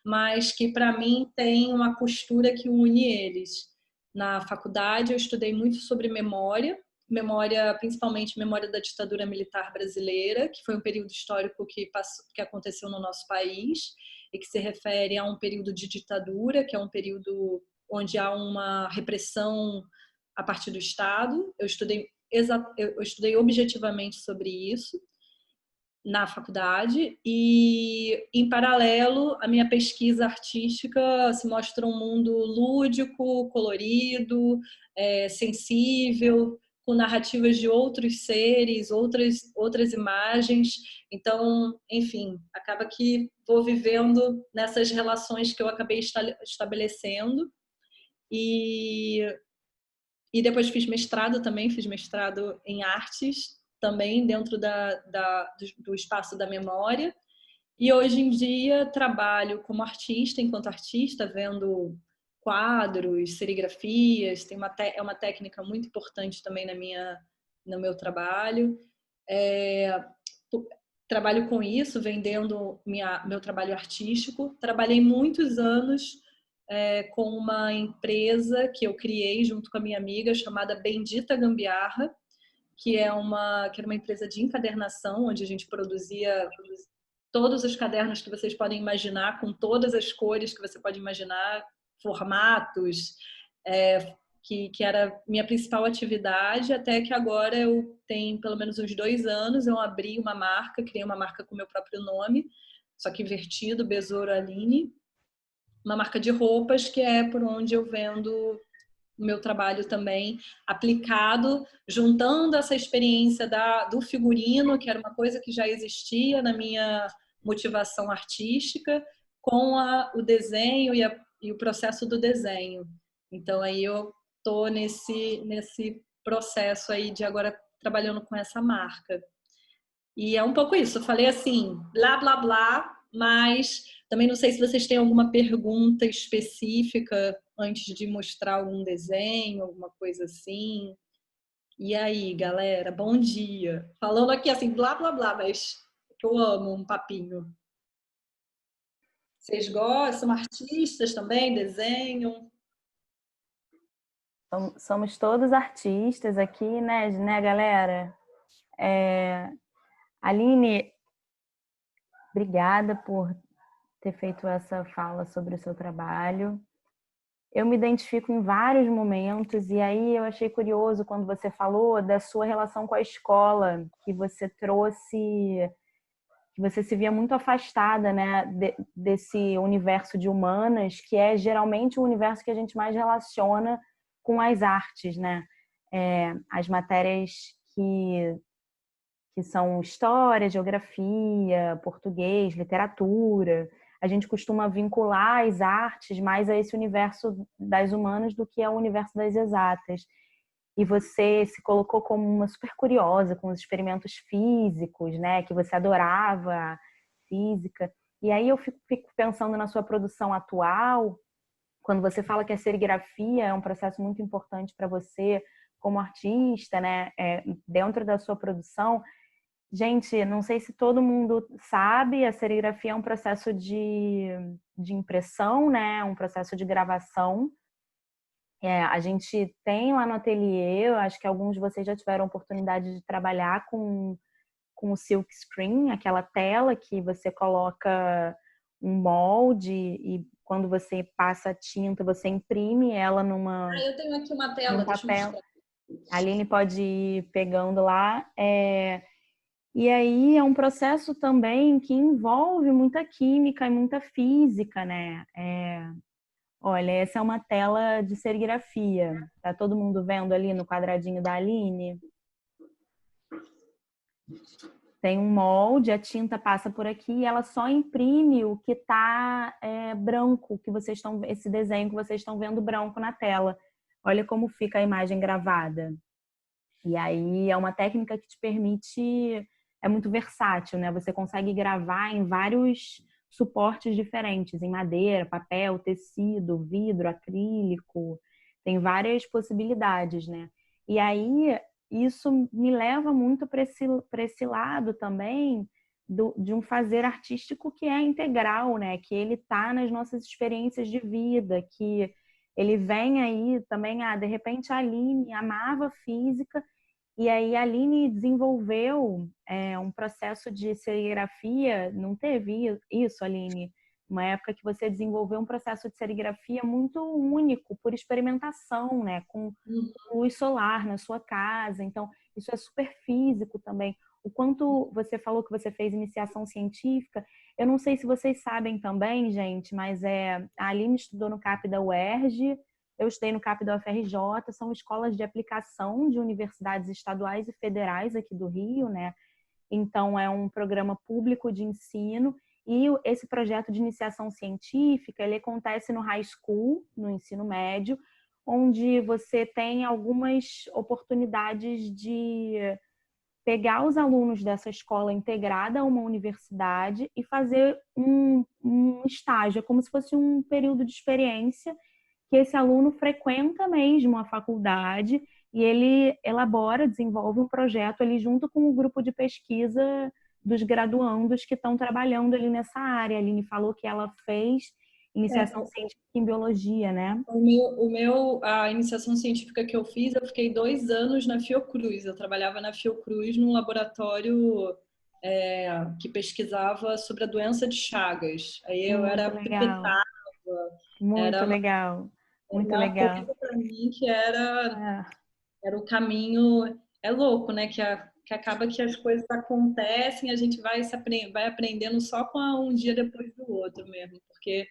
mas que para mim tem uma costura que une eles. Na faculdade eu estudei muito sobre memória, principalmente memória da ditadura militar brasileira, que foi um período histórico que aconteceu no nosso país e que se refere a um período de ditadura, que é um período onde há uma repressão a partir do Estado. Eu estudei objetivamente sobre isso na faculdade e, em paralelo, a minha pesquisa artística se mostra um mundo lúdico, colorido, sensível, com narrativas de outros seres, outras imagens. Então, enfim, acaba que vou vivendo nessas relações que eu acabei estabelecendo. E depois fiz mestrado em artes, também dentro do espaço da memória. E hoje em dia trabalho como artista, enquanto artista, vendo quadros, serigrafias. É uma técnica muito importante também no meu trabalho. É, Trabalho com isso, vendendo meu trabalho artístico. Trabalhei muitos anos com uma empresa que eu criei junto com a minha amiga, chamada Bendita Gambiarra, que era uma empresa de encadernação, onde a gente produzia todos os cadernos que vocês podem imaginar, com todas as cores que você pode imaginar, formatos, que era minha principal atividade, até que agora eu tenho pelo menos uns 2 anos, eu abri uma marca, criei uma marca com meu próprio nome, só que invertido, Besouro Aline, uma marca de roupas que é por onde eu vendo o meu trabalho também aplicado, juntando essa experiência do figurino, que era uma coisa que já existia na minha motivação artística, com o desenho e o processo do desenho. Então aí eu estou nesse processo aí de agora trabalhando com essa marca. E é um pouco isso. Eu falei assim, blá, blá, blá, mas também não sei se vocês têm alguma pergunta específica antes de mostrar algum desenho, alguma coisa assim. E aí, galera, bom dia. Falando aqui assim, blá, blá, blá, mas eu amo um papinho. Vocês gostam? São artistas também? Desenham? Somos todos artistas aqui, né, galera? Aline, obrigada por ter feito essa fala sobre o seu trabalho. Eu me identifico em vários momentos e aí eu achei curioso quando você falou da sua relação com a escola, que você trouxe, que você se via muito afastada, né, desse universo de humanas, que é geralmente o universo que a gente mais relaciona com as artes, né? As matérias que são história, geografia, português, literatura. A gente costuma vincular as artes mais a esse universo das humanas do que ao universo das exatas. E você se colocou como uma super curiosa com os experimentos físicos, né? Que você adorava física. E aí eu fico pensando na sua produção atual, quando você fala que a serigrafia é um processo muito importante para você como artista, né? Dentro da sua produção. Gente, não sei se todo mundo sabe, a serigrafia é um processo de impressão, né? Um processo de gravação. A gente tem lá no ateliê, eu acho que alguns de vocês já tiveram a oportunidade de trabalhar com o silk screen, aquela tela que você coloca um molde e quando você passa a tinta, você imprime ela Eu tenho aqui uma tela, num deixa eu papel. mostrar. A Aline pode ir pegando lá. E aí é um processo também que envolve muita química e muita física, né? Olha, essa é uma tela de serigrafia. Tá todo mundo vendo ali no quadradinho da Aline? Tem um molde, a tinta passa por aqui e ela só imprime o que está branco, que vocês estão, esse desenho que vocês estão vendo branco na tela. Olha como fica a imagem gravada. E aí é uma técnica que te permite, é muito versátil, né? Você consegue gravar em vários suportes diferentes, em madeira, papel, tecido, vidro, acrílico, tem várias possibilidades, né? E aí isso me leva muito para esse lado também de um fazer artístico que é integral, né? Que ele está nas nossas experiências de vida, que ele vem aí também, de repente a Aline amava física, e aí a Aline desenvolveu um processo de serigrafia, não teve isso, Aline? Uma época que você desenvolveu um processo de serigrafia muito único, por experimentação, né? Com luz solar na sua casa. Então, isso é super físico também. O quanto você falou que você fez iniciação científica, eu não sei se vocês sabem também, gente, mas a Aline estudou no CAP da UERJ, eu estudei no CAP da UFRJ, são escolas de aplicação de universidades estaduais e federais aqui do Rio, né? Então, é um programa público de ensino e esse projeto de iniciação científica, ele acontece no high school, no ensino médio, onde você tem algumas oportunidades de pegar os alunos dessa escola integrada a uma universidade e fazer um estágio, é como se fosse um período de experiência que esse aluno frequenta mesmo a faculdade e ele elabora, desenvolve um projeto ali junto com o grupo de pesquisa dos graduandos que estão trabalhando ali nessa área. A Aline falou que ela fez iniciação científica em biologia, né? A iniciação científica que eu fiz, eu fiquei 2 anos na Fiocruz. Eu trabalhava na Fiocruz num laboratório que pesquisava sobre a doença de Chagas. Aí eu Muito era legal. pipetava, Muito era legal. Muito uma legal. coisa para mim que era É. era o caminho. É louco, né? Que acaba que as coisas acontecem, a gente vai aprendendo só com um dia depois do outro mesmo, porque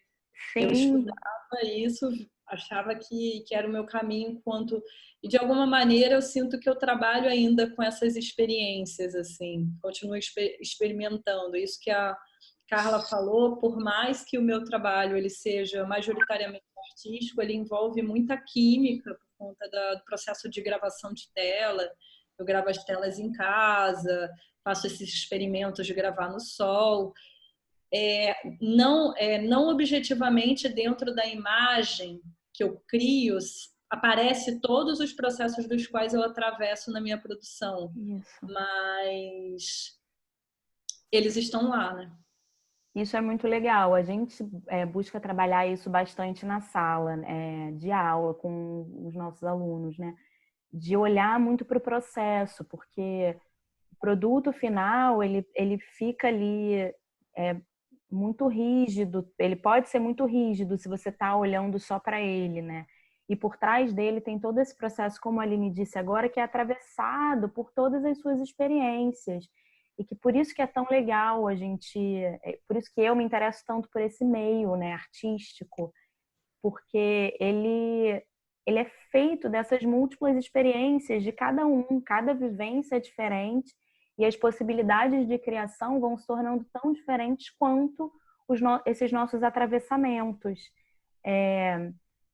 eu Sim, estudava isso, achava que era o meu caminho enquanto... E de alguma maneira eu sinto que eu trabalho ainda com essas experiências, assim, continuo experimentando. Isso que a Carla falou, por mais que o meu trabalho ele seja majoritariamente artístico, ele envolve muita química por conta do processo de gravação de tela. Eu gravo as telas em casa, faço esses experimentos de gravar no sol. Não objetivamente dentro da imagem que eu crio, aparece todos os processos dos quais eu atravesso na minha produção, isso. mas eles estão lá, né? Isso é muito legal. A gente busca trabalhar isso bastante na sala, de aula com os nossos alunos, né? De olhar muito para o processo, porque o produto final ele fica ali muito rígido. Ele pode ser muito rígido se você está olhando só para ele, né? E por trás dele tem todo esse processo, como a Aline disse agora, que é atravessado por todas as suas experiências. E que por isso que é tão legal a gente... Por isso que eu me interesso tanto por esse meio, né, artístico, porque ele é feito dessas múltiplas experiências de cada um, cada vivência é diferente, e as possibilidades de criação vão se tornando tão diferentes quanto esses nossos atravessamentos.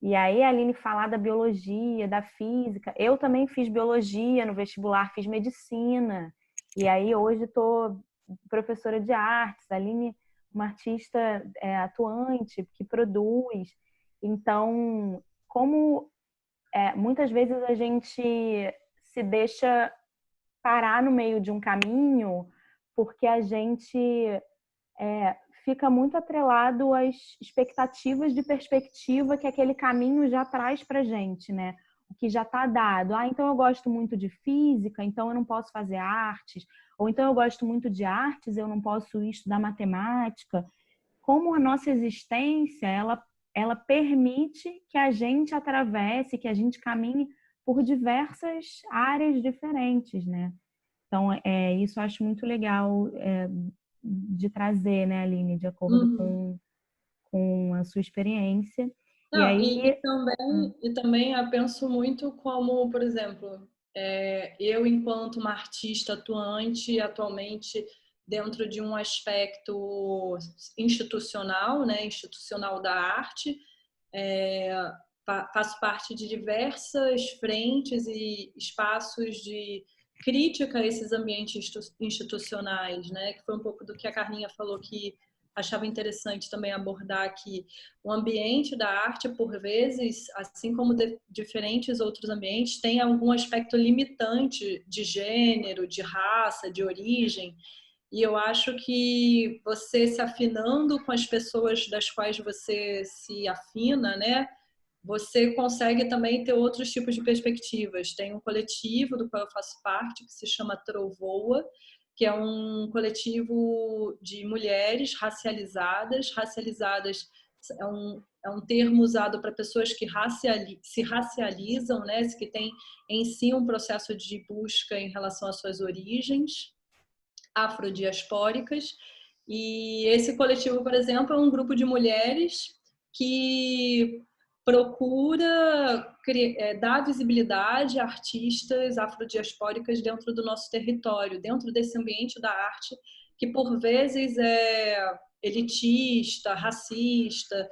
E aí a Aline falar da biologia, da física. Eu também fiz biologia no vestibular, fiz medicina. E aí hoje estou professora de artes. A Aline, uma artista atuante, que produz. Então, como muitas vezes a gente se deixa parar no meio de um caminho porque a gente fica muito atrelado às expectativas de perspectiva que aquele caminho já traz para gente, né? O que já está dado. Então eu gosto muito de física, então eu não posso fazer artes. Ou então eu gosto muito de artes, eu não posso estudar matemática. Como a nossa existência, ela permite que a gente atravesse, que a gente caminhe por diversas áreas diferentes, né? Então, isso eu acho muito legal de trazer, né, Aline, de acordo com a sua experiência. E Não, aí... e também eu penso muito como, por exemplo, eu enquanto uma artista atuante atualmente dentro de um aspecto institucional, né, institucional da arte, faço parte de diversas frentes e espaços de crítica a esses ambientes institucionais, né, que foi um pouco do que a Carlinha falou que achava interessante também abordar aqui. O ambiente da arte, por vezes, assim como diferentes outros ambientes, tem algum aspecto limitante de gênero, de raça, de origem. E eu acho que você se afinando com as pessoas das quais você se afina, né? Você consegue também ter outros tipos de perspectivas. Tem um coletivo do qual eu faço parte, que se chama Trovoa, que é um coletivo de mulheres racializadas. Racializadas é um termo usado para pessoas que se racializam, né? Que têm em si um processo de busca em relação às suas origens afrodiaspóricas. E esse coletivo, por exemplo, é um grupo de mulheres que procura dar visibilidade a artistas afrodiaspóricas dentro do nosso território, dentro desse ambiente da arte, que por vezes é elitista, racista.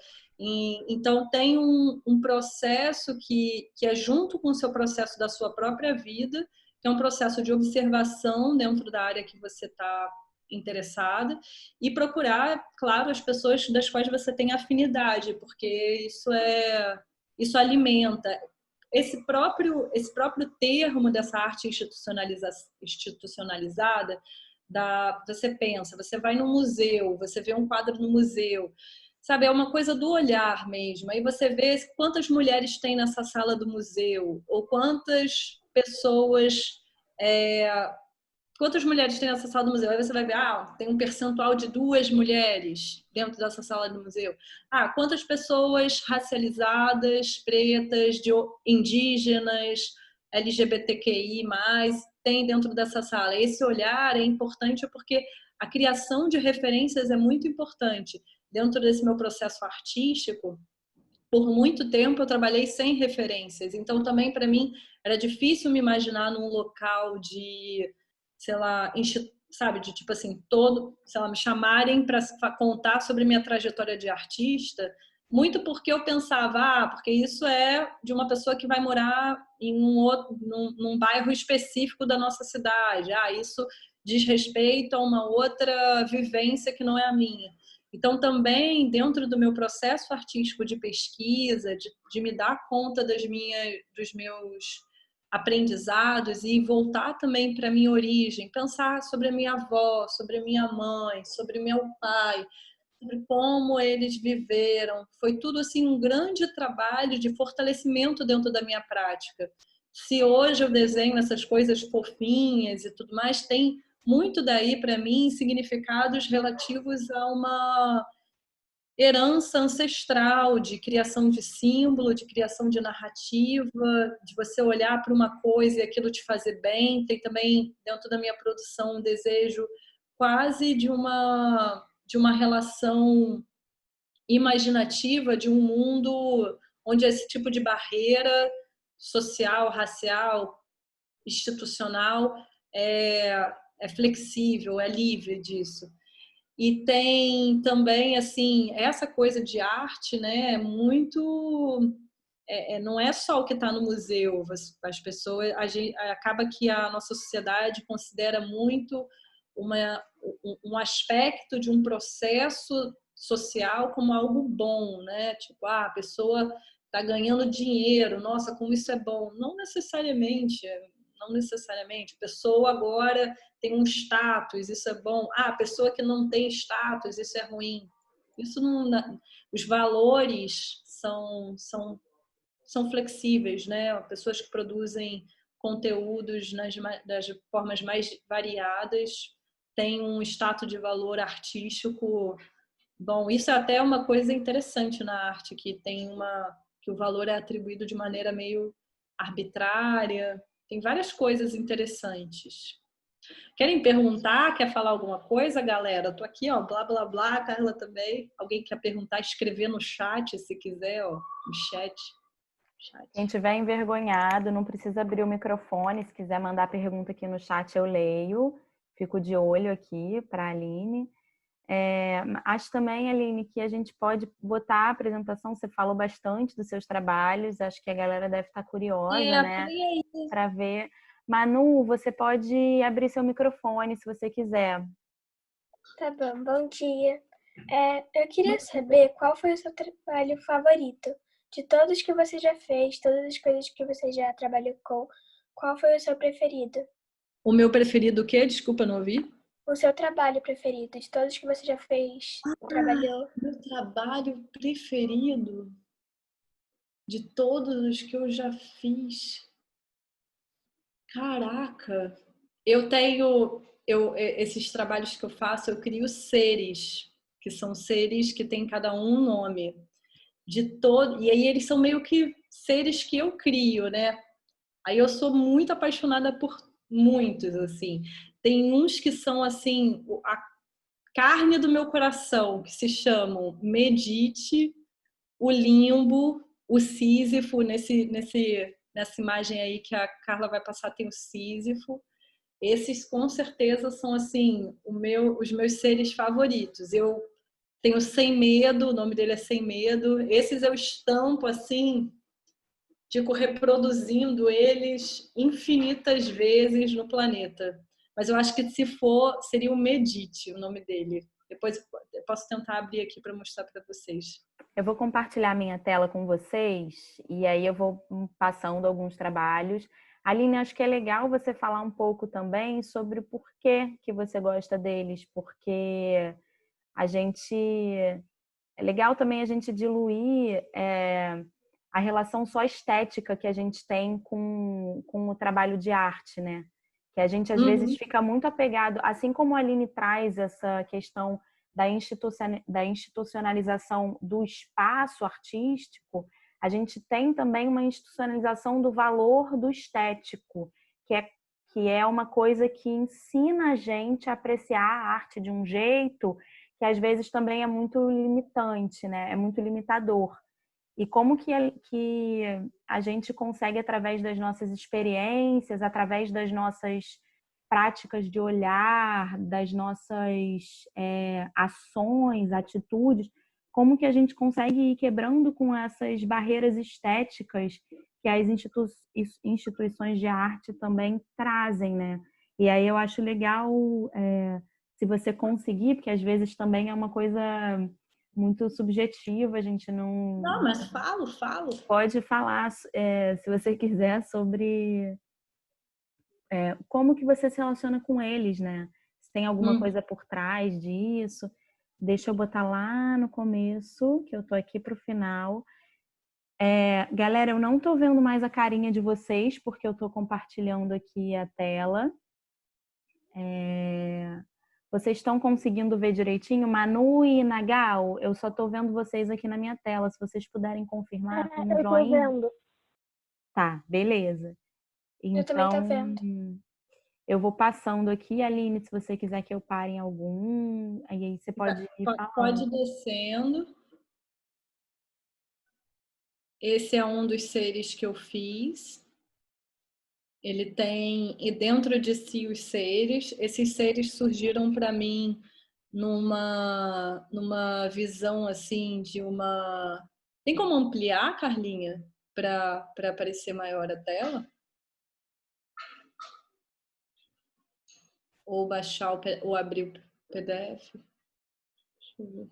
Então, tem um processo que é junto com o seu processo da sua própria vida, que é um processo de observação dentro da área que você está interessada e procurar, claro, as pessoas das quais você tem afinidade, porque isso alimenta. Esse próprio termo dessa arte institucionalizada, você pensa, você vai no museu, você vê um quadro no museu, sabe, é uma coisa do olhar mesmo. Aí você vê quantas mulheres tem nessa sala do museu, ou é, quantas mulheres tem nessa sala do museu? Aí você vai ver, tem um percentual de 2 mulheres dentro dessa sala do museu. Quantas pessoas racializadas, pretas, indígenas, LGBTQI+, tem dentro dessa sala? Esse olhar é importante porque a criação de referências é muito importante. Dentro desse meu processo artístico, por muito tempo eu trabalhei sem referências, então também para mim era difícil me imaginar num local de, sei lá, sabe, de tipo assim, sei lá, me chamarem para contar sobre minha trajetória de artista, muito porque eu pensava, porque isso é de uma pessoa que vai morar em num bairro específico da nossa cidade, isso diz respeito a uma outra vivência que não é a minha. Então, também, dentro do meu processo artístico de pesquisa, de me dar conta dos meus aprendizados e voltar também para a minha origem, pensar sobre a minha avó, sobre a minha mãe, sobre meu pai, sobre como eles viveram. Foi tudo assim um grande trabalho de fortalecimento dentro da minha prática. Se hoje eu desenho essas coisas fofinhas e tudo mais, tem muito daí para mim significados relativos a uma herança ancestral de criação de símbolo, de criação de narrativa, de você olhar para uma coisa e aquilo te fazer bem. Tem também dentro da minha produção um desejo quase de uma relação imaginativa de um mundo onde esse tipo de barreira social, racial, institucional é flexível, é livre disso. E tem também, assim, essa coisa de arte, né? É muito. Não é só o que está no museu. As pessoas. Acaba que a nossa sociedade considera muito um aspecto de um processo social como algo bom, né? Tipo, a pessoa está ganhando dinheiro, nossa, como isso é bom. Não necessariamente, não necessariamente. A pessoa agora tem um status, isso é bom. A pessoa que não tem status, isso é ruim. Isso não, os valores são flexíveis, né? Pessoas que produzem conteúdos das formas mais variadas têm um status de valor artístico bom. Isso é até uma coisa interessante na arte, que o valor é atribuído de maneira meio arbitrária. Tem várias coisas interessantes. Querem perguntar? Quer falar alguma coisa, galera? Tô aqui, ó, blá, blá, blá, Carla também. Alguém quer perguntar? Escrever no chat, se quiser, ó, no chat. Quem tiver envergonhado, não precisa abrir o microfone. Se quiser mandar pergunta aqui no chat, eu leio. Fico de olho aqui para a Aline. Acho também, Aline, que a gente pode botar a apresentação. Você falou bastante dos seus trabalhos. Acho que a galera deve estar curiosa, né? Para ver. Manu, você pode abrir seu microfone se você quiser. Tá bom, bom dia. Eu queria saber qual foi o seu trabalho favorito. De todos que você já fez, todas as coisas que você já trabalhou com, qual foi o seu preferido? O meu preferido o quê? Desculpa, não ouvi. o seu trabalho preferido, de todos que você já fez, trabalhou? Meu trabalho preferido de todos os que eu já fiz. Caraca! Esses trabalhos que eu faço, eu crio seres, que são seres que têm cada um nome. E aí eles são meio que seres que eu crio, né? Aí eu sou muito apaixonada por muitos, assim. Tem uns que são, assim, a carne do meu coração, que se chamam Medite, o Limbo, o Sísifo. Nessa imagem aí que a Carla vai passar tem o Sísifo. Esses, com certeza, são, assim, os meus seres favoritos. Eu tenho Sem Medo, o nome dele é Sem Medo. Esses eu estampo, assim, fico reproduzindo eles infinitas vezes no planeta. Mas eu acho que se for, seria o Medite, o nome dele. Depois eu posso tentar abrir aqui para mostrar para vocês. Eu vou compartilhar minha tela com vocês e aí eu vou passando alguns trabalhos. Aline, acho que é legal você falar um pouco também sobre o porquê que você gosta deles, porque a gente... É legal também a gente diluir a relação só estética que a gente tem com o trabalho de arte, né? Que a gente às vezes fica muito apegado, assim como a Aline traz essa questão da institucionalização do espaço artístico, a gente tem também uma institucionalização do valor do estético, que é uma coisa que ensina a gente a apreciar a arte de um jeito que às vezes também é muito limitante, né? É muito limitador. E como que a gente consegue, através das nossas experiências, através das nossas práticas de olhar, das nossas ações, atitudes, como que a gente consegue ir quebrando com essas barreiras estéticas que as instituições de arte também trazem, né? E aí eu acho legal, se você conseguir, porque às vezes também é uma coisa muito subjetiva, a gente não... Não, mas falo. Pode falar, se você quiser, sobre como que você se relaciona com eles, né? Se tem alguma coisa por trás disso. Deixa eu botar lá no começo, que eu tô aqui pro final. Galera, eu não tô vendo mais a carinha de vocês, porque eu tô compartilhando aqui a tela. Vocês estão conseguindo ver direitinho? Manu e Nagal, eu só tô vendo vocês aqui na minha tela. Se vocês puderem confirmar com um joinha. Eu tô vendo. Tá, beleza. Eu também tô Então, vendo. eu vou passando aqui, Aline, se você quiser que eu pare em algum, aí você pode ir falando. Pode ir descendo. Esse é um dos seres que eu fiz. Ele tem e dentro de si os seres. Esses seres surgiram para mim numa visão assim de uma... Tem como ampliar, Carlinha, para aparecer maior a tela? Ou baixar ou abrir o PDF? Deixa eu ver.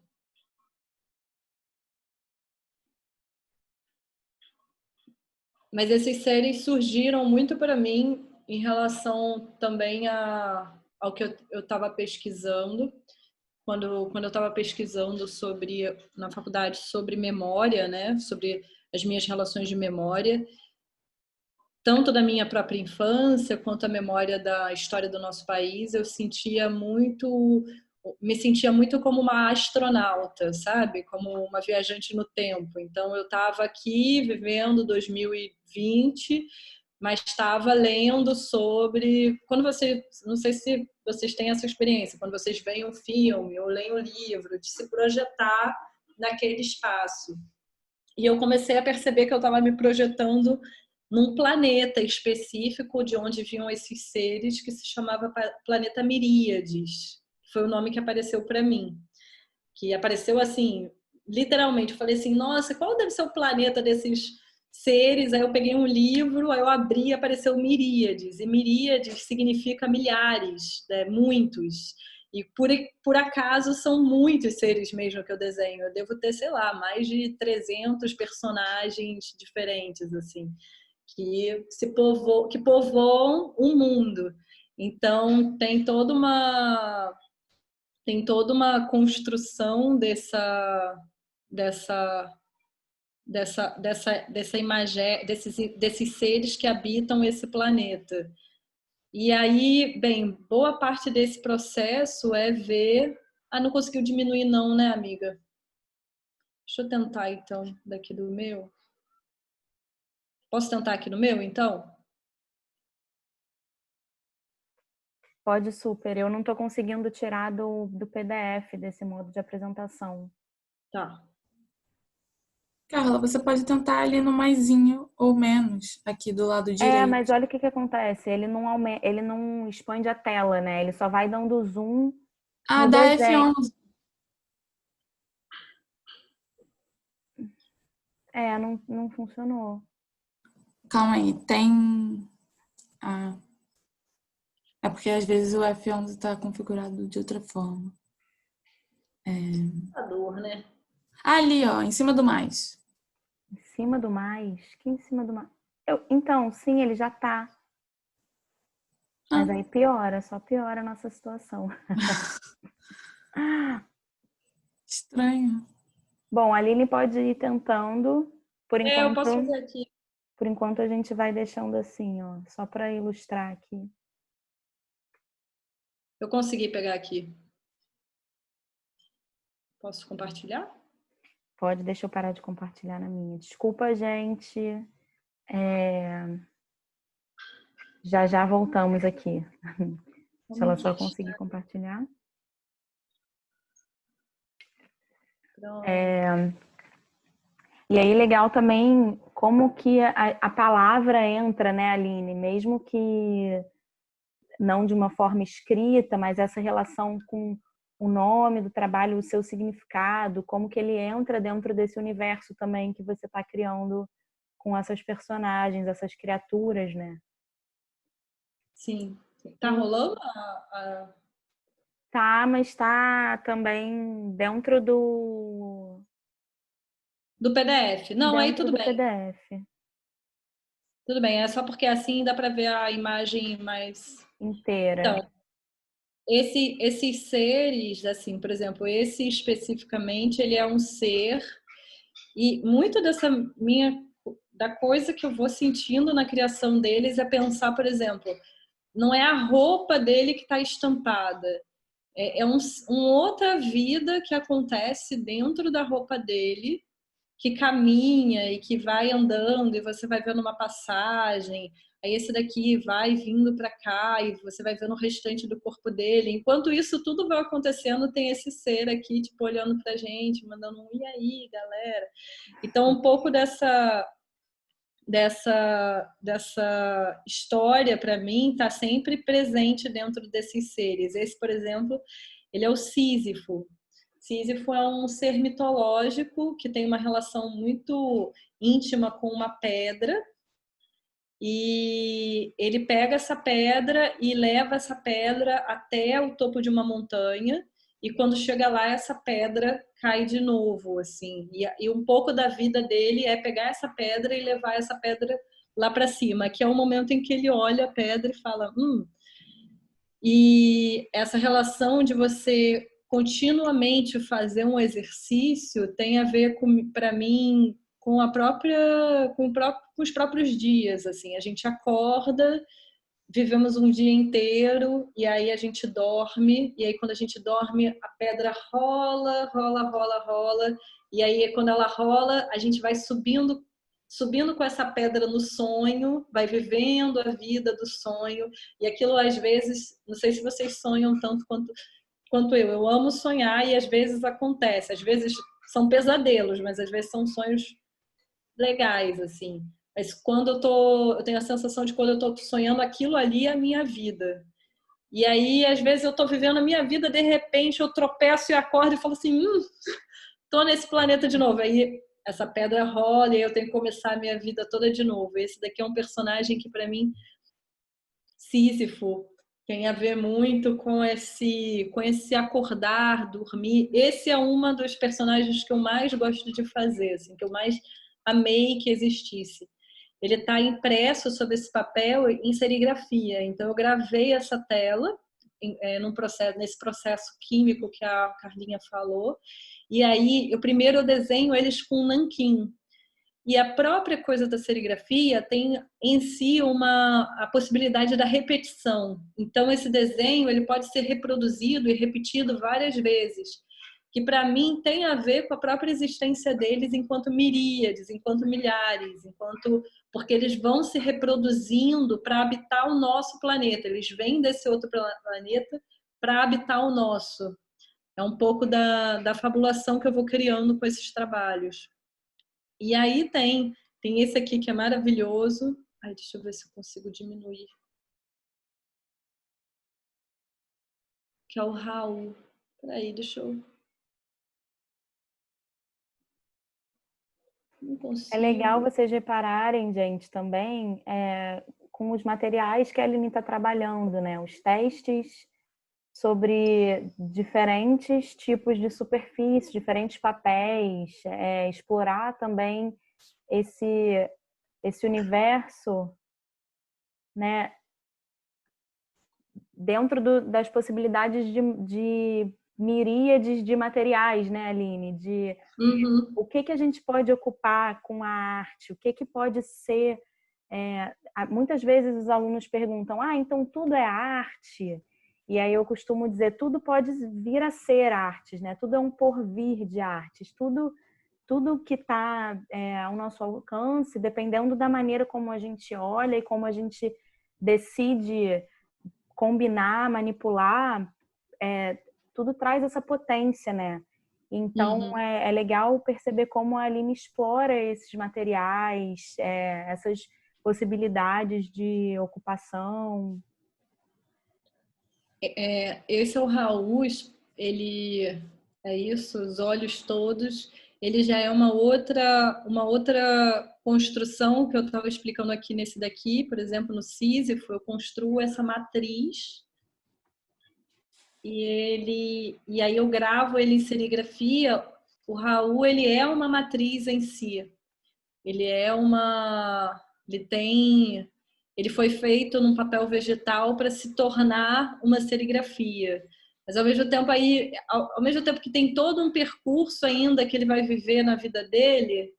Mas esses seres surgiram muito para mim em relação também ao que eu estava pesquisando. Quando eu estava pesquisando na faculdade sobre memória, né? Sobre as minhas relações de memória, tanto da minha própria infância quanto a memória da história do nosso país, me sentia muito como uma astronauta, sabe? Como uma viajante no tempo. Então eu estava aqui vivendo 2020, mas estava lendo sobre não sei se vocês têm essa experiência, quando vocês veem um filme ou leem um livro, de se projetar naquele espaço. E eu comecei a perceber que eu estava me projetando num planeta específico de onde vinham esses seres, que se chamava Planeta Miríades. Foi o nome que apareceu para mim. Que apareceu assim, literalmente. Eu falei assim, nossa, qual deve ser o planeta desses seres? Aí eu peguei um livro, aí eu abri e apareceu Miríades. E Miríades significa milhares, né? Muitos. E por acaso são muitos seres mesmo que eu desenho. Eu devo ter, sei lá, mais de 300 personagens diferentes, assim, que povoam o mundo. Então, tem toda uma construção dessa imagem, desses seres que habitam esse planeta. E aí, bem, boa parte desse processo é ver... Ah, não conseguiu diminuir não, né, amiga? Deixa eu tentar, então, daqui do meu. Posso tentar aqui no meu, então? Pode super. Eu não estou conseguindo tirar do PDF desse modo de apresentação. Tá. Carla, você pode tentar ali no maisinho ou menos, aqui do lado direito. Mas olha o que acontece. Ele não expande a tela, né? Ele só vai dando zoom no Dá desenho. F11. Não funcionou. Calma aí, tem... É porque às vezes o F11 está configurado de outra forma. Né? Ali, ó, em cima do mais. Em cima do mais? Que em cima do mais? Então, sim, ele já tá. Mas aí piora, só piora a nossa situação. Estranho. Bom, a Aline pode ir tentando. Por enquanto, eu posso fazer aqui. Por enquanto a gente vai deixando assim, ó, só para ilustrar aqui. Eu consegui pegar aqui. Posso compartilhar? Pode, deixa eu parar de compartilhar na minha. Desculpa, gente. Já voltamos aqui. Se ela só conseguir compartilhar. E aí, legal também como que a palavra entra, né, Aline? Mesmo que não de uma forma escrita, mas essa relação com o nome do trabalho, o seu significado, como que ele entra dentro desse universo também que você está criando com essas personagens, essas criaturas, né? Sim. Tá rolando Tá, mas tá também dentro do PDF. Não, aí tudo bem. PDF. Tudo bem, é só porque assim dá para ver a imagem mais inteira. Então, esses seres, assim, por exemplo, esse especificamente, ele é um ser e muito da coisa que eu vou sentindo na criação deles é pensar, por exemplo, não é a roupa dele que está estampada, é uma outra vida que acontece dentro da roupa dele, que caminha e que vai andando e você vai vendo uma passagem, aí esse daqui vai vindo para cá e você vai vendo o restante do corpo dele. Enquanto isso tudo vai acontecendo, tem esse ser aqui, tipo, olhando pra gente, mandando um e aí, galera. Então, um pouco dessa história, para mim, está sempre presente dentro desses seres. Esse, por exemplo, ele é o Sísifo. Sísifo é um ser mitológico que tem uma relação muito íntima com uma pedra e ele pega essa pedra e leva essa pedra até o topo de uma montanha e quando chega lá essa pedra cai de novo, assim. E um pouco da vida dele é pegar essa pedra e levar essa pedra lá para cima, que é o momento em que ele olha a pedra e fala, E essa relação de você continuamente fazer um exercício tem a ver para mim com os próprios dias, assim. A gente acorda, vivemos um dia inteiro e aí a gente dorme e aí quando a gente dorme a pedra rola, rola, rola, rola e aí quando ela rola a gente vai subindo com essa pedra no sonho, vai vivendo a vida do sonho e aquilo às vezes, não sei se vocês sonham tanto quanto eu amo sonhar e às vezes acontece, às vezes são pesadelos, mas às vezes são sonhos legais, assim. Mas quando eu tenho a sensação de quando eu tô sonhando aquilo ali é a minha vida. E aí, às vezes, eu tô vivendo a minha vida, de repente eu tropeço e acordo e falo assim, tô nesse planeta de novo. Aí essa pedra rola e eu tenho que começar a minha vida toda de novo. Esse daqui é um personagem que, para mim, Sísifo, tem a ver muito com esse acordar, dormir. Esse é uma dos personagens que eu mais gosto de fazer, assim, que eu mais amei que existisse. ele está impresso sobre esse papel em serigrafia. Então, eu gravei essa tela nesse processo químico que a Carlinha falou. E aí, primeiro eu desenho eles com nanquim. E a própria coisa da serigrafia tem em si a possibilidade da repetição. Então, esse desenho ele pode ser reproduzido e repetido várias vezes, que para mim tem a ver com a própria existência deles enquanto miríades, enquanto milhares, porque eles vão se reproduzindo para habitar o nosso planeta. Eles vêm desse outro planeta para habitar o nosso. É um pouco da fabulação que eu vou criando com esses trabalhos. E aí tem esse aqui que é maravilhoso. Ai, deixa eu ver se eu consigo diminuir. Que é o Raul. Peraí, deixa eu... Não consigo. É legal vocês repararem, gente, também com os materiais que a Aline está trabalhando, né? Os testes sobre diferentes tipos de superfície, diferentes papéis, explorar também esse universo, né? Dentro das possibilidades de miríades de materiais, né, Aline? O que a gente pode ocupar com a arte, o que pode ser... muitas vezes os alunos perguntam, então tudo é arte? E aí eu costumo dizer, tudo pode vir a ser artes, né? Tudo é um porvir de artes, tudo que está ao nosso alcance, dependendo da maneira como a gente olha e como a gente decide combinar, manipular, tudo traz essa potência, né? Então, é legal perceber como a Aline explora esses materiais, essas possibilidades de ocupação. Esse é o Raul, ele é isso, os olhos todos. Ele já é uma outra construção que eu estava explicando aqui nesse daqui, por exemplo, no Sísifo, eu construo essa matriz e aí eu gravo ele em serigrafia. O Raul, ele é uma matriz em si. Ele foi feito num papel vegetal para se tornar uma serigrafia. Mas ao mesmo tempo que tem todo um percurso ainda que ele vai viver na vida dele,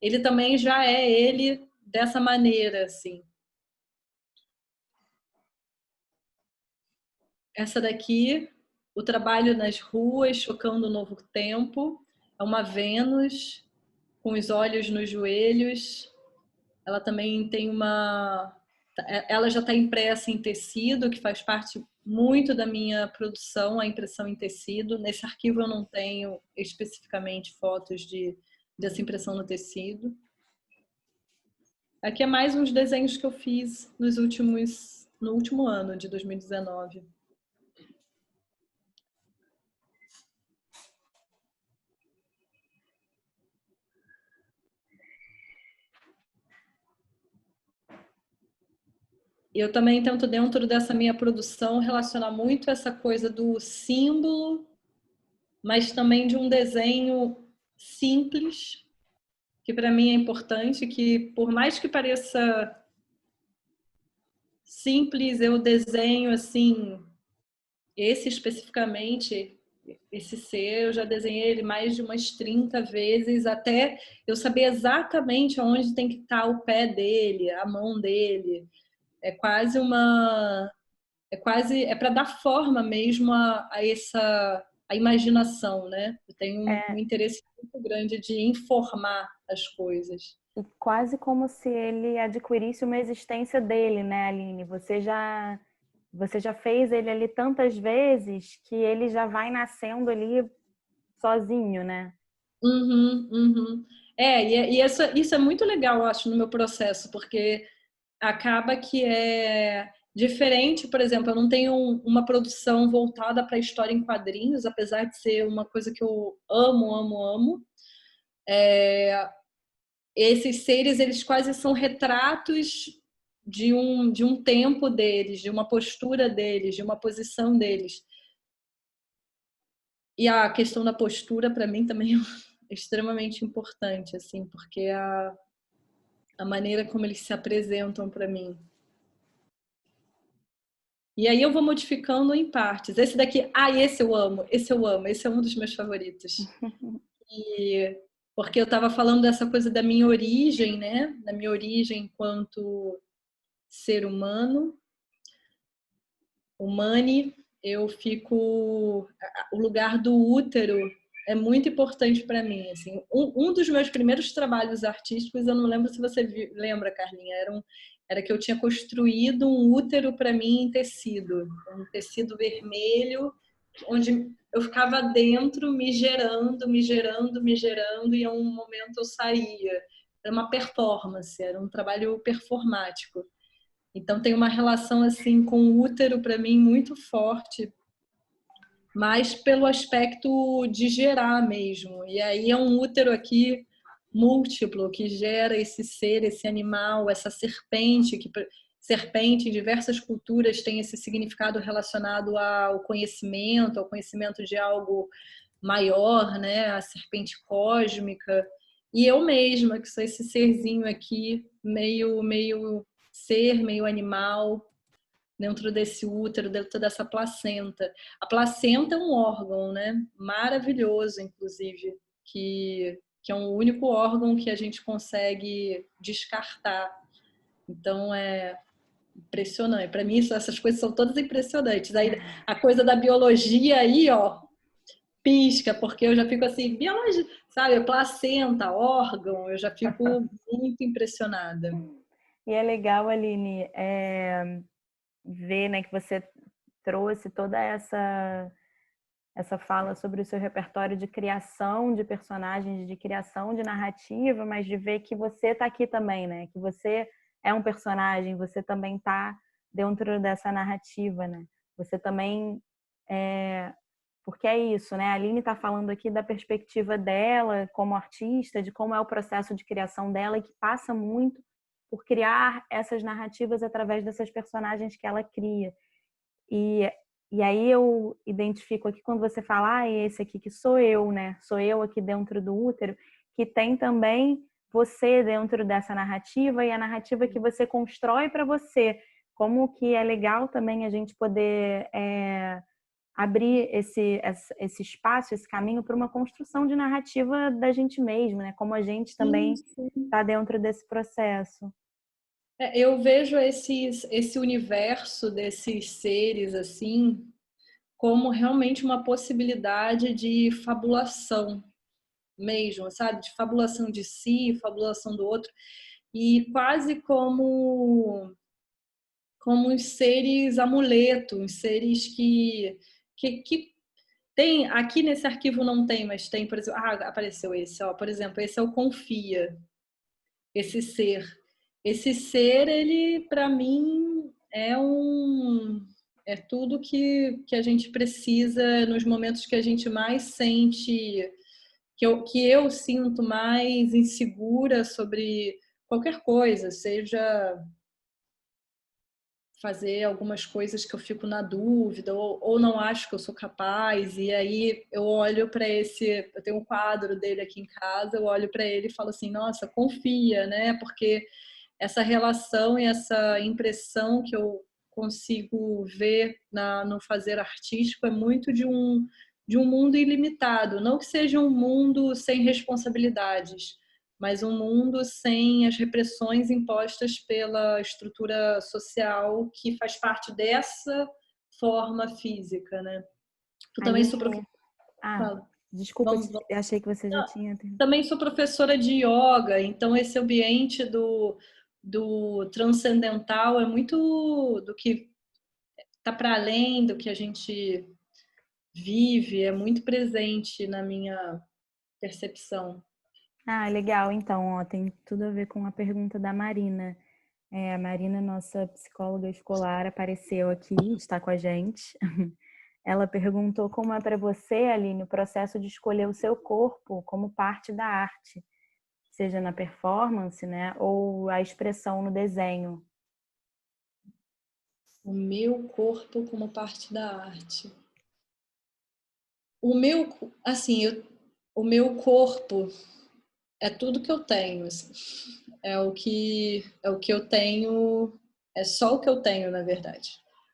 ele também já é ele dessa maneira, assim. Essa daqui, o trabalho nas ruas, chocando o novo tempo, é uma Vênus com os olhos nos joelhos. Ela também tem ela já está impressa em tecido, que faz parte muito da minha produção, a impressão em tecido. Nesse arquivo eu não tenho especificamente fotos dessa impressão no tecido. Aqui é mais uns desenhos que eu fiz no último ano de 2019. Eu também tento, dentro dessa minha produção, relacionar muito essa coisa do símbolo, mas também de um desenho simples, que para mim é importante, que por mais que pareça simples, eu desenho assim, esse especificamente, esse ser, eu já desenhei ele mais de umas 30 vezes, até eu saber exatamente onde tem que estar o pé dele, a mão dele. É para dar forma mesmo a imaginação, né? Eu tenho um interesse muito grande de informar as coisas. E quase como se ele adquirisse uma existência dele, né, Aline? Você já fez ele ali tantas vezes que ele já vai nascendo ali sozinho, né? E isso é muito legal, eu acho, no meu processo, porque acaba que é diferente. Por exemplo, eu não tenho uma produção voltada para a história em quadrinhos, apesar de ser uma coisa que eu amo, amo, amo. Esses seres, eles quase são retratos de um tempo deles, de uma postura deles, de uma posição deles. E a questão da postura, para mim, também é extremamente importante, assim, porque a maneira como eles se apresentam para mim. E aí eu vou modificando em partes. Esse daqui, esse eu amo, esse eu amo, esse é um dos meus favoritos. E porque eu estava falando dessa coisa da minha origem, né? Da minha origem enquanto ser humano, humane, eu fico. O lugar do útero é muito importante para mim. Assim, um dos meus primeiros trabalhos artísticos, eu não lembro se você lembra, Carlinha, era que eu tinha construído um útero para mim em tecido, um tecido vermelho, onde eu ficava dentro me gerando, me gerando, me gerando, e em um momento eu saía. Era uma performance, era um trabalho performático. Então tem uma relação assim com o útero para mim muito forte, mas pelo aspecto de gerar mesmo. E aí é um útero aqui múltiplo que gera esse ser, esse animal, essa serpente que serpente em diversas culturas tem esse significado relacionado ao conhecimento de algo maior, né? A serpente cósmica. E eu mesma, que sou esse serzinho aqui, meio ser, meio animal, dentro desse útero, dentro dessa placenta. A placenta é um órgão, né? Maravilhoso, inclusive, que é um único órgão que a gente consegue descartar. Então, é impressionante. Para mim, essas coisas são todas impressionantes. Aí, a coisa da biologia aí, ó, pisca, porque eu já fico assim, biologia, sabe? Placenta, órgão, eu já fico muito impressionada. E é legal, Aline, ver, né, que você trouxe toda essa fala sobre o seu repertório de criação de personagens, de criação de narrativa, mas de ver que você está aqui também, né? Que você é um personagem, você também está dentro dessa narrativa, né? Você também porque é isso, né? A Aline está falando aqui da perspectiva dela como artista, de como é o processo de criação dela e que passa muito por criar essas narrativas através dessas personagens que ela cria. E aí eu identifico aqui quando você fala, esse aqui que sou eu, né? Sou eu aqui dentro do útero, que tem também você dentro dessa narrativa e a narrativa que você constrói para você. Como que é legal também a gente poder abrir esse espaço, esse caminho para uma construção de narrativa da gente mesmo, né? Como a gente também está dentro desse processo. Eu vejo esse universo desses seres assim como realmente uma possibilidade de fabulação mesmo, sabe? De fabulação de si, fabulação do outro, e quase como uns seres amuleto, uns seres que tem, aqui nesse arquivo não tem, mas tem, por exemplo, apareceu esse, ó, por exemplo, esse é o Confia, esse ser. Esse ser, ele, para mim, é tudo que a gente precisa nos momentos que a gente mais sente, que eu sinto mais insegura sobre qualquer coisa, seja fazer algumas coisas que eu fico na dúvida ou não acho que eu sou capaz, e aí eu olho para eu tenho um quadro dele aqui em casa, eu olho para ele e falo assim, nossa, confia, né? Porque essa relação e essa impressão que eu consigo ver no fazer artístico é muito de um mundo ilimitado, não que seja um mundo sem responsabilidades, mas um mundo sem as repressões impostas pela estrutura social que faz parte dessa forma física, né? Eu também sou professora. Desculpa, eu achei que você já tinha. Também sou professora de yoga, então esse ambiente do transcendental é muito do que está para além do que a gente vive, é muito presente na minha percepção. Legal. Então, ó, tem tudo a ver com a pergunta da Marina. A Marina, nossa psicóloga escolar, apareceu aqui, está com a gente. Ela perguntou como é para você, Aline, o processo de escolher o seu corpo como parte da arte, seja na performance, né, ou a expressão no desenho. O meu corpo como parte da arte. O meu corpo é tudo que eu tenho, assim. É o que eu tenho, é só o que eu tenho, na verdade.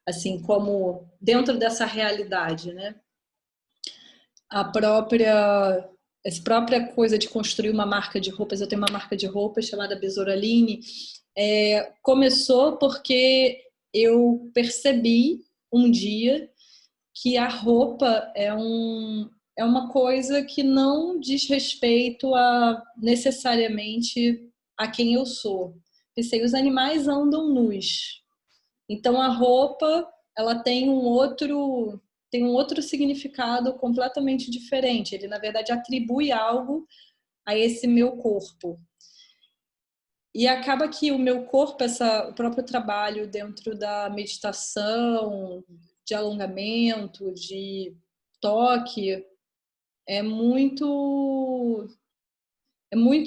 Assim, como dentro dessa realidade, né? A própria essa própria coisa de construir uma marca de roupas, eu tenho uma marca de roupas chamada Besouraline, começou porque eu percebi um dia que a roupa é uma coisa que não diz respeito a necessariamente a quem eu sou. Pensei, os animais andam nus. Então a roupa, ela tem um outro significado completamente diferente. Ele, na verdade, atribui algo a esse meu corpo. E acaba que o meu corpo, o próprio trabalho dentro da meditação, de alongamento, de toque, é muito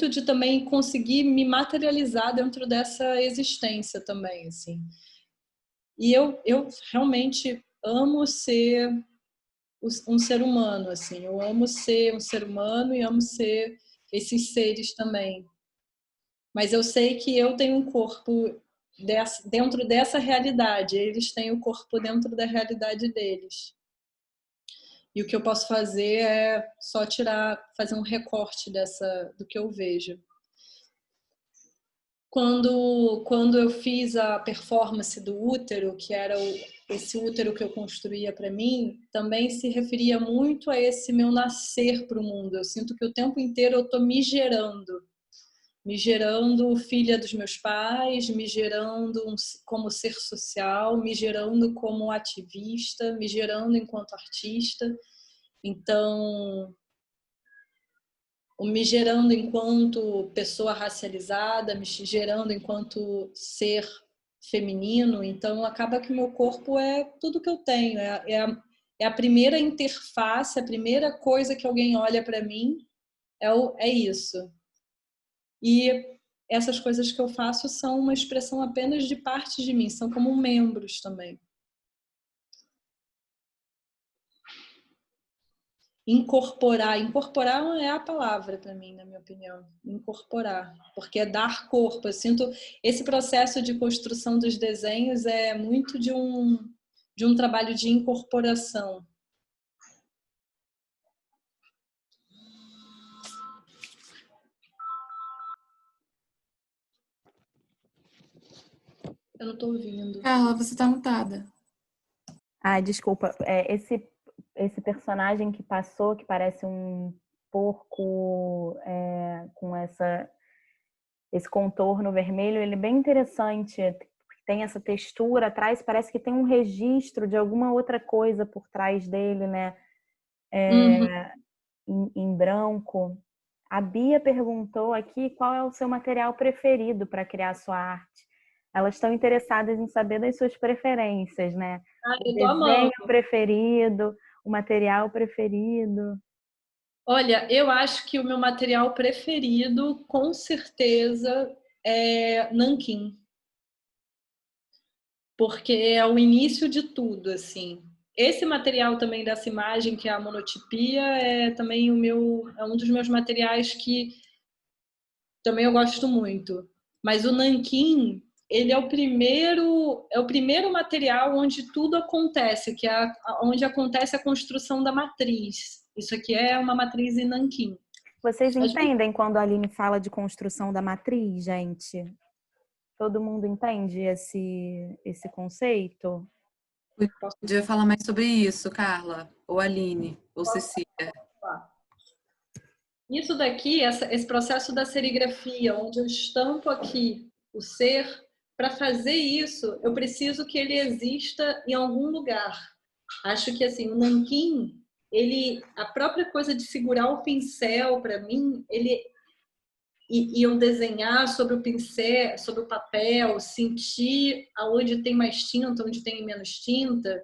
de também conseguir me materializar dentro dessa existência também, assim. E eu realmente amo ser um ser humano, assim. Eu amo ser um ser humano e amo ser esses seres também. Mas eu sei que eu tenho um corpo dentro dessa realidade. Eles têm o corpo dentro da realidade deles. E o que eu posso fazer é só fazer um recorte do que eu vejo. Quando eu fiz a performance do útero, que era esse útero que eu construía para mim, também se referia muito a esse meu nascer para o mundo. Eu sinto que o tempo inteiro eu estou me gerando filha dos meus pais, me gerando como ser social, me gerando como ativista, me gerando enquanto artista. Então, me gerando enquanto pessoa racializada, me gerando enquanto ser feminino. Então, acaba que o meu corpo é tudo que eu tenho. É a primeira interface, a primeira coisa que alguém olha para mim é isso. E essas coisas que eu faço são uma expressão apenas de parte de mim, são como membros também. Incorporar é a palavra para mim, na minha opinião. Incorporar, porque é dar corpo. Eu sinto esse processo de construção dos desenhos é muito de um trabalho de incorporação. Eu não estou ouvindo. Carla, você tá mutada. Ai, desculpa. Esse personagem que passou, que parece um porco com esse contorno vermelho, ele é bem interessante. Tem essa textura atrás, parece que tem um registro de alguma outra coisa por trás dele, né? Em branco. A Bia perguntou aqui qual é o seu material preferido para criar sua arte. Elas estão interessadas em saber das suas preferências, né? O Eu tô amando. desenho preferido, o material preferido. Olha, eu acho que o meu material preferido, com certeza, é nanquim. Porque é o início de tudo, assim. Esse material também dessa imagem, que é a monotipia, é também é um dos meus materiais que também eu gosto muito. Mas o nanquim, ele é o primeiro material onde tudo acontece, que é onde acontece a construção da matriz. Isso aqui é uma matriz em nanquim. Vocês entendem quando a Aline fala de construção da matriz, gente? Todo mundo entende esse conceito? Podia falar mais sobre isso, Carla, ou Aline, ou Cecília. Isso daqui, esse processo da serigrafia, onde eu estampo aqui o ser, para fazer isso, eu preciso que ele exista em algum lugar. Acho que assim, o nanquim, a própria coisa de segurar o pincel, para mim, e eu desenhar sobre o pincel, sobre o papel, sentir aonde tem mais tinta, onde tem menos tinta,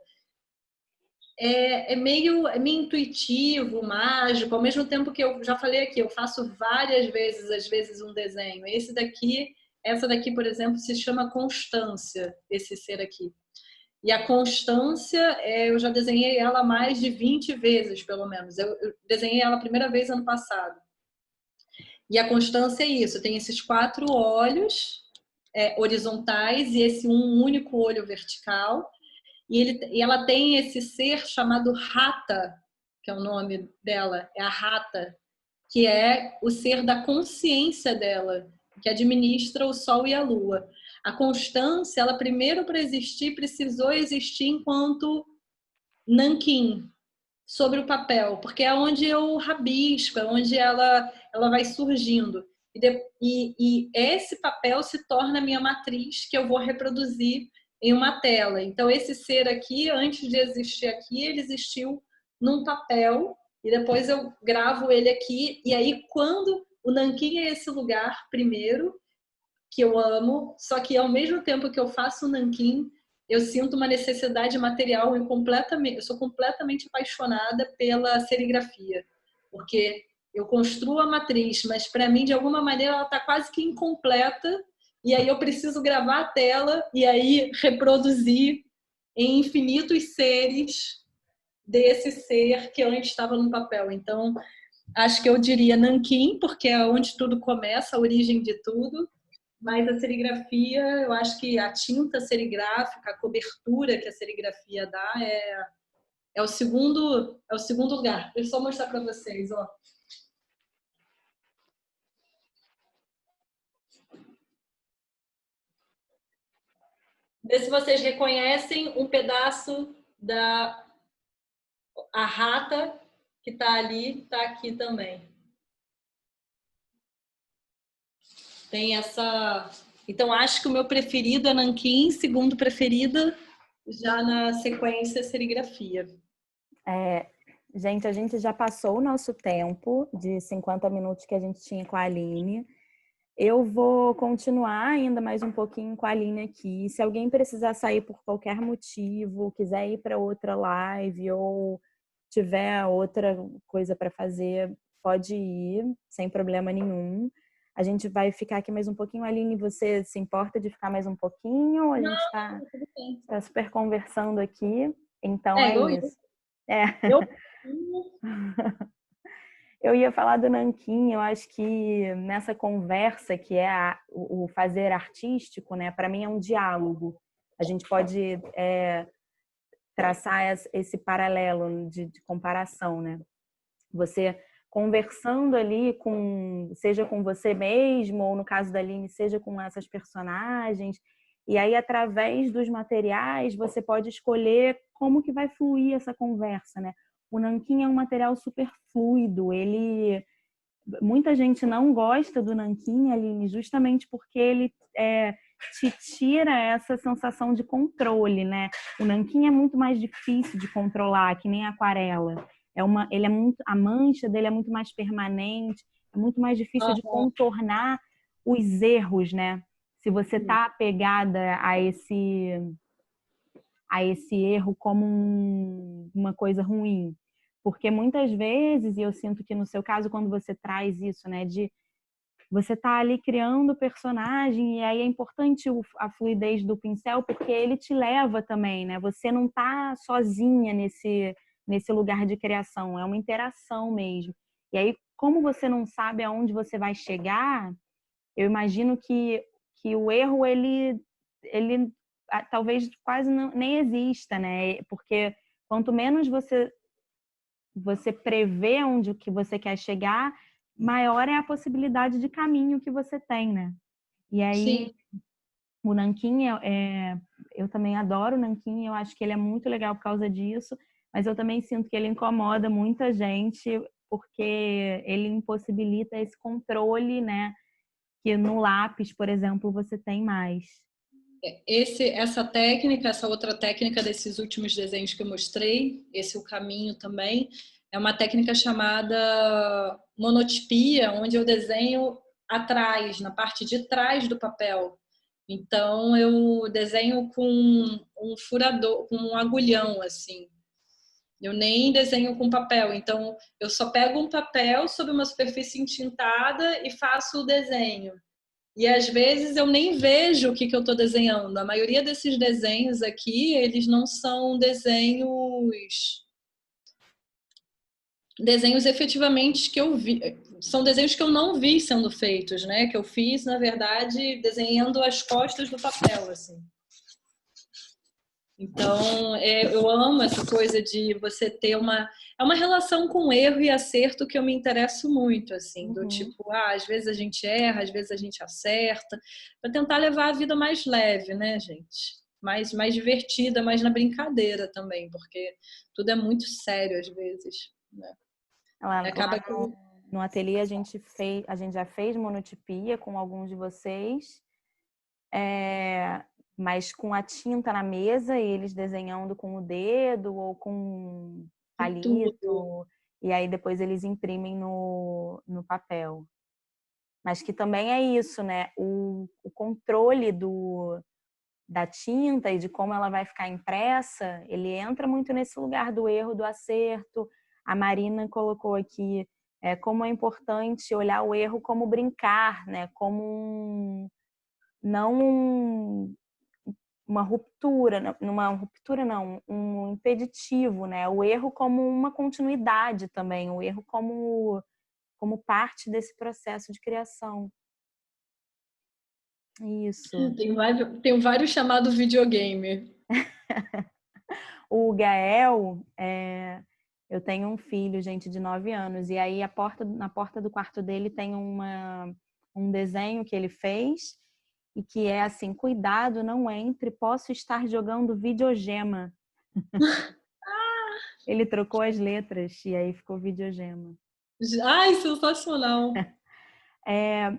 é meio intuitivo, mágico, ao mesmo tempo que eu já falei aqui, eu faço várias vezes, às vezes, um desenho. Essa daqui, por exemplo, se chama Constância, esse ser aqui. E a Constância, eu já desenhei ela mais de 20 vezes, pelo menos. Eu desenhei ela a primeira vez ano passado. E a constância é isso, tem esses 4 olhos horizontais e esse único olho vertical. E ela tem esse ser chamado Rata, que é o nome dela, é a Rata, que é o ser da consciência dela, que administra o Sol e a Lua. A constância, ela primeiro para existir, precisou existir enquanto nanquim, sobre o papel, porque é onde eu rabisco, é onde ela vai surgindo. E esse papel se torna a minha matriz, que eu vou reproduzir em uma tela. Então, esse ser aqui, antes de existir aqui, ele existiu num papel, e depois eu gravo ele aqui. E aí, quando o nanquim é esse lugar, primeiro, que eu amo, só que ao mesmo tempo que eu faço o nanquim, eu sinto uma necessidade material. Eu sou completamente apaixonada pela serigrafia, porque eu construo a matriz, mas para mim, de alguma maneira, ela está quase que incompleta, e aí eu preciso gravar a tela e aí reproduzir em infinitos seres desse ser que antes estava no papel. Então, acho que eu diria nanquim, porque é onde tudo começa, a origem de tudo. Mas a serigrafia, eu acho que a tinta serigráfica, a cobertura que a serigrafia dá é o segundo lugar. Deixa eu só mostrar para vocês, ó. Vê se vocês reconhecem um pedaço da a rata que está ali, está aqui também. Tem essa... Então, acho que o meu preferido é nanquim, segundo preferida, já na sequência, serigrafia. Gente, a gente já passou o nosso tempo de 50 minutos que a gente tinha com a Aline. Eu vou continuar ainda mais um pouquinho com a Aline aqui. Se alguém precisar sair por qualquer motivo, quiser ir para outra live ou tiver outra coisa para fazer, pode ir, sem problema nenhum. A gente vai ficar aqui mais um pouquinho. Aline, você se importa de ficar mais um pouquinho? A gente está super conversando aqui. Então é isso. Eu ia falar do nanquim. Eu acho que nessa conversa que é o fazer artístico, né? Para mim é um diálogo. A gente pode traçar esse paralelo de comparação, né? Você conversando ali seja com você mesmo, ou no caso da Aline, seja com essas personagens. E aí, através dos materiais, você pode escolher como que vai fluir essa conversa, né? O nanquim é um material super fluido. Muita gente não gosta do nanquim, Aline, justamente porque ele te tira essa sensação de controle, né? O nanquim é muito mais difícil de controlar, que nem a aquarela. A mancha dele é muito mais permanente, é muito mais difícil de contornar os erros, né? Se você está apegada a esse erro como uma coisa ruim. Porque muitas vezes, e eu sinto que no seu caso, quando você traz isso, né, de você tá ali criando o personagem, e aí é importante a fluidez do pincel, porque ele te leva também, né? Você não tá sozinha nesse lugar de criação, é uma interação mesmo. E aí, como você não sabe aonde você vai chegar, eu imagino que o erro, ele talvez quase nem exista, né? Porque quanto menos você prevê onde que você quer chegar, maior é a possibilidade de caminho que você tem, né? E aí, sim, o nanquim, eu também adoro o nanquim, eu acho que ele é muito legal por causa disso, mas eu também sinto que ele incomoda muita gente, porque ele impossibilita esse controle, né? Que no lápis, por exemplo, você tem mais. Essa outra técnica desses últimos desenhos que eu mostrei, esse o caminho também, é uma técnica chamada monotipia, onde eu desenho atrás, na parte de trás do papel. Então, eu desenho com um furador, com um agulhão, assim. Eu nem desenho com papel. Então, eu só pego um papel sobre uma superfície entintada e faço o desenho. E às vezes eu nem vejo o que eu estou desenhando. A maioria desses desenhos aqui, eles não são desenhos efetivamente que eu vi, são desenhos que eu não vi sendo feitos, né? Que eu fiz, na verdade, desenhando as costas do papel, assim. Então, eu amo essa coisa de você ter é uma relação com erro e acerto que eu me interesso muito, assim, do tipo, às vezes a gente erra, às vezes a gente acerta, para tentar levar a vida mais leve, né, gente? Mais divertida, mais na brincadeira também, porque tudo é muito sério às vezes, né? Acaba que no ateliê a gente já fez monotipia com alguns de vocês, mas com a tinta na mesa e eles desenhando com o dedo ou com palito, e aí depois eles imprimem no papel. Mas que também é isso, né? O controle da tinta e de como ela vai ficar impressa, ele entra muito nesse lugar do erro, do acerto. A Marina colocou aqui como é importante olhar o erro como brincar, né? Como não uma ruptura, não, um impeditivo, né? O erro como uma continuidade também, o erro como parte desse processo de criação. Isso. Tem vários chamados videogame. O Gael, eu tenho um filho, gente, de 9 anos, e aí na porta do quarto dele tem um desenho que ele fez, e que é assim, cuidado, não entre, posso estar jogando videogema. Ele trocou as letras e aí ficou videogema. Ai, sensacional!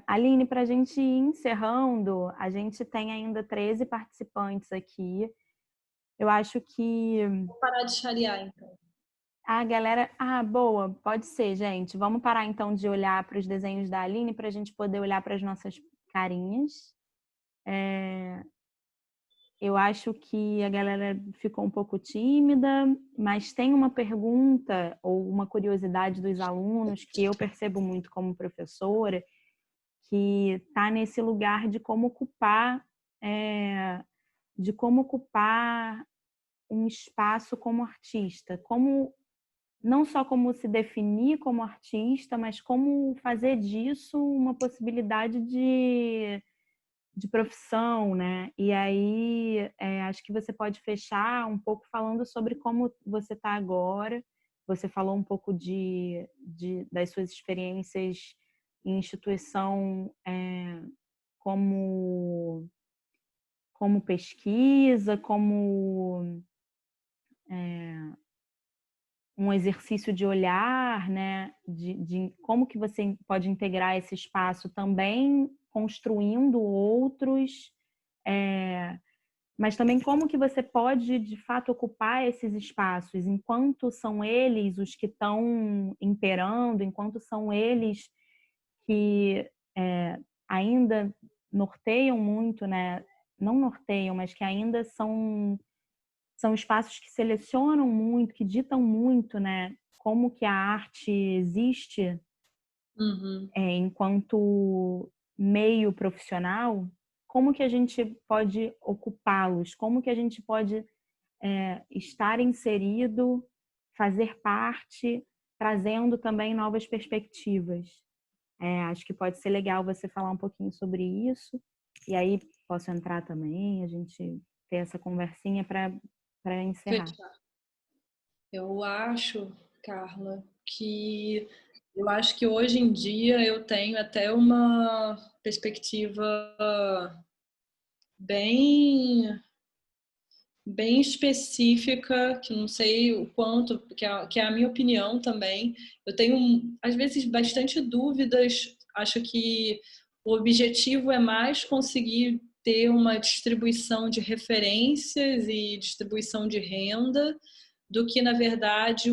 Aline, para a gente ir encerrando, a gente tem ainda 13 participantes aqui. Eu acho que... Vou parar de charear, então. A galera... boa, pode ser, gente. Vamos parar, então, de olhar para os desenhos da Aline para a gente poder olhar para as nossas carinhas. Eu acho que a galera ficou um pouco tímida, mas tem uma pergunta ou uma curiosidade dos alunos que eu percebo muito como professora, que está nesse lugar de como ocupar um espaço como artista, não só como se definir como artista, mas como fazer disso uma possibilidade de profissão, né? E aí acho que você pode fechar um pouco falando sobre como você está agora. Você falou um pouco das suas experiências em instituição como pesquisa, como um exercício de olhar, né? De como que você pode integrar esse espaço também construindo outros, mas também como que você pode, de fato, ocupar esses espaços enquanto são eles os que estão imperando, enquanto são eles que ainda norteiam muito, né? Não norteiam, mas que ainda são espaços que selecionam muito, que ditam muito, né? Como que a arte existe enquanto meio profissional, como que a gente pode ocupá-los, como que a gente pode estar inserido, fazer parte, trazendo também novas perspectivas. Acho que pode ser legal você falar um pouquinho sobre isso, e aí posso entrar também, a gente ter essa conversinha para encerrar. Eu acho, Carla, que hoje em dia eu tenho até uma perspectiva bem bem específica, que não sei o quanto, que é a minha opinião também. Eu tenho, às vezes, bastante dúvidas. Acho que o objetivo é mais conseguir ter uma distribuição de referências e distribuição de renda do que, na verdade,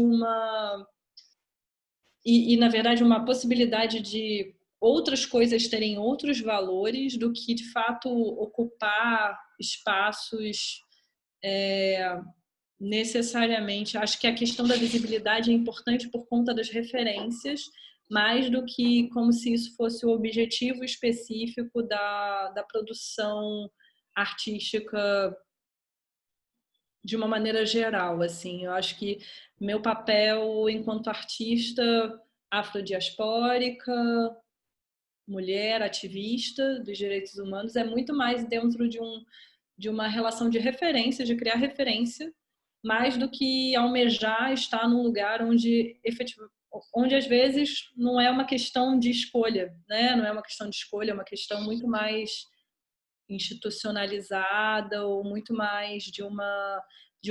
na verdade, uma possibilidade de outras coisas terem outros valores do que, de fato, ocupar espaços necessariamente. Acho que a questão da visibilidade é importante por conta das referências, mais do que como se isso fosse o objetivo específico da produção artística de uma maneira geral. Assim, eu acho que meu papel enquanto artista afrodiaspórica, mulher, ativista dos direitos humanos, é muito mais dentro de uma relação de referência, de criar referência, mais do que almejar estar num lugar onde às vezes não é uma questão de escolha, né? Não é uma questão de escolha, é uma questão muito mais institucionalizada ou muito mais de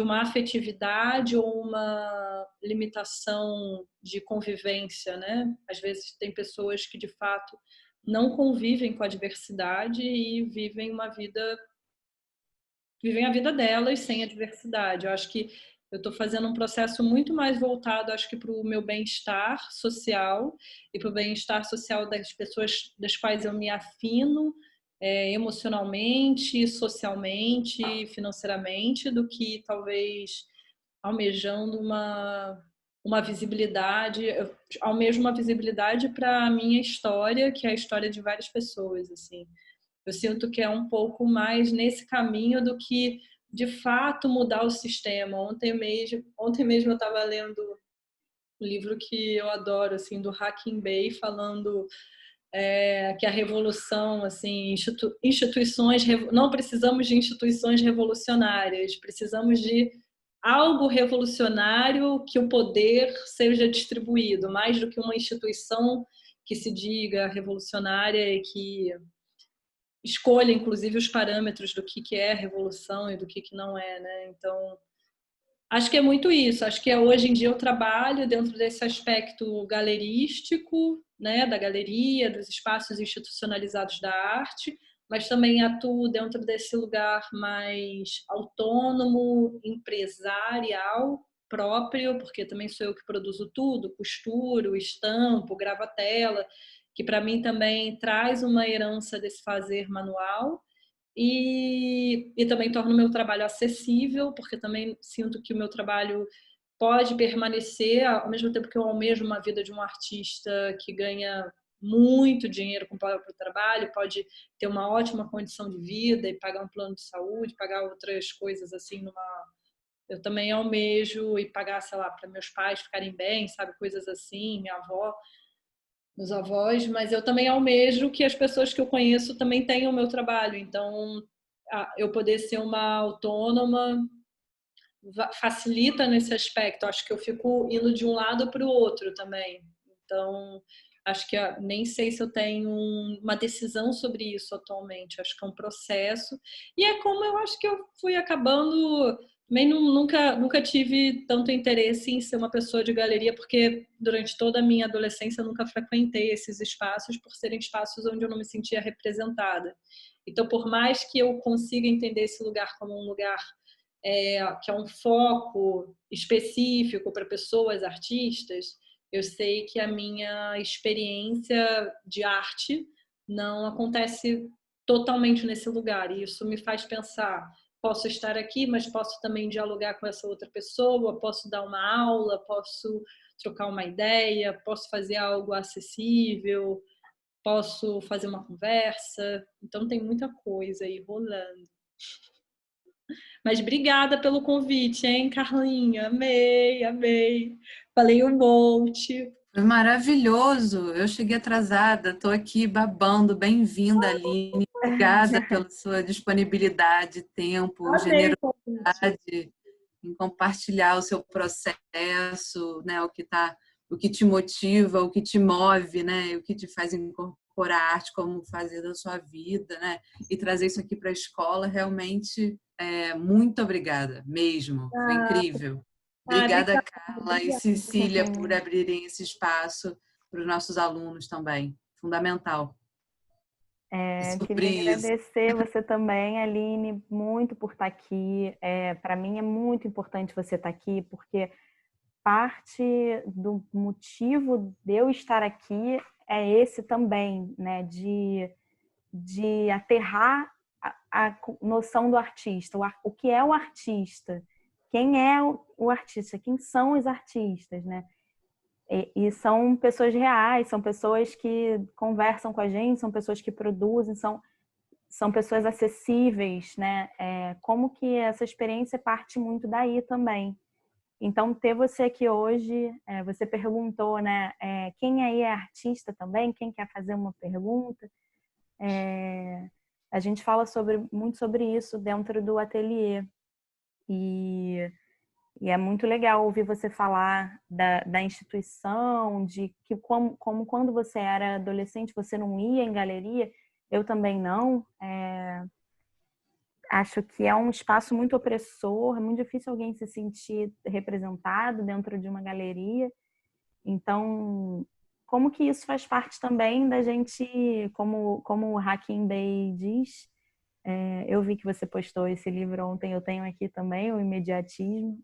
uma afetividade ou uma limitação de convivência, né? Às vezes tem pessoas que de fato não convivem com a diversidade e vivem a vida delas sem a diversidade. Eu acho que eu estou fazendo um processo muito mais voltado, acho que para o meu bem-estar social e para o bem-estar social das pessoas das quais eu me afino emocionalmente, socialmente, financeiramente, do que talvez almejando uma visibilidade. Eu almejo uma visibilidade para a minha história, que é a história de várias pessoas, assim. Eu sinto que é um pouco mais nesse caminho do que, de fato, mudar o sistema. Ontem mesmo eu estava lendo um livro que eu adoro, assim, do Hakim Bey, falando que a revolução, assim, instituições, não precisamos de instituições revolucionárias, precisamos de algo revolucionário que o poder seja distribuído, mais do que uma instituição que se diga revolucionária e que escolha, inclusive, os parâmetros do que é revolução e do que não é, né? Então, acho que é muito isso. Acho que hoje em dia eu trabalho dentro desse aspecto galerístico, né, da galeria, dos espaços institucionalizados da arte, mas também atuo dentro desse lugar mais autônomo, empresarial, próprio, porque também sou eu que produzo tudo, costuro, estampo, gravo a tela, que para mim também traz uma herança desse fazer manual. E também torno o meu trabalho acessível, porque também sinto que o meu trabalho pode permanecer, ao mesmo tempo que eu almejo uma vida de um artista que ganha muito dinheiro com o próprio trabalho, pode ter uma ótima condição de vida e pagar um plano de saúde, pagar outras coisas assim eu também almejo e pagar, sei lá, para meus pais ficarem bem, sabe, coisas assim, minha avó, meus avós, mas eu também almejo que as pessoas que eu conheço também tenham o meu trabalho. Então, eu poder ser uma autônoma facilita nesse aspecto. Acho que eu fico indo de um lado para o outro também. Então, acho que nem sei se eu tenho uma decisão sobre isso atualmente. Acho que é um processo. E é como eu acho que eu fui acabando. Também nunca tive tanto interesse em ser uma pessoa de galeria, porque durante toda a minha adolescência eu nunca frequentei esses espaços por serem espaços onde eu não me sentia representada. Então, por mais que eu consiga entender esse lugar como um lugar que é um foco específico para pessoas artistas, eu sei que a minha experiência de arte não acontece totalmente nesse lugar. E isso me faz pensar, posso estar aqui, mas posso também dialogar com essa outra pessoa, posso dar uma aula, posso trocar uma ideia, posso fazer algo acessível, posso fazer uma conversa. Então tem muita coisa aí rolando. Mas obrigada pelo convite, hein, Carlinha? Amei, amei. Falei um monte. Foi maravilhoso. Eu cheguei atrasada, estou aqui babando. Bem-vinda, Aline. Obrigada pela sua disponibilidade, tempo, Amei, generosidade em compartilhar o seu processo, né? O que te motiva, o que te move, né? O que te faz incorporar a arte como fazer da sua vida, né? E trazer isso aqui para a escola, realmente, muito obrigada, mesmo. Foi incrível. Obrigada, Carla e Cecília, por abrirem esse espaço para os nossos alunos também. Fundamental. Queria agradecer você também, Aline, muito por estar aqui. Para mim é muito importante você estar aqui, porque parte do motivo de eu estar aqui é esse também, né? De aterrar a noção do artista. O que é o artista? Quem é o artista? Quem são os artistas, né? E são pessoas reais, são pessoas que conversam com a gente, são pessoas que produzem, são pessoas acessíveis, né? Como que essa experiência parte muito daí também. Então, ter você aqui hoje, você perguntou, né? Quem aí é artista também? Quem quer fazer uma pergunta? A gente fala muito sobre isso dentro do ateliê. E é muito legal ouvir você falar da instituição, de que como quando você era adolescente você não ia em galeria, eu também não. Acho que é um espaço muito opressor, é muito difícil alguém se sentir representado dentro de uma galeria. Então, como que isso faz parte também da gente, como o Hakim Bey diz, eu vi que você postou esse livro ontem, eu tenho aqui também, O Imediatismo,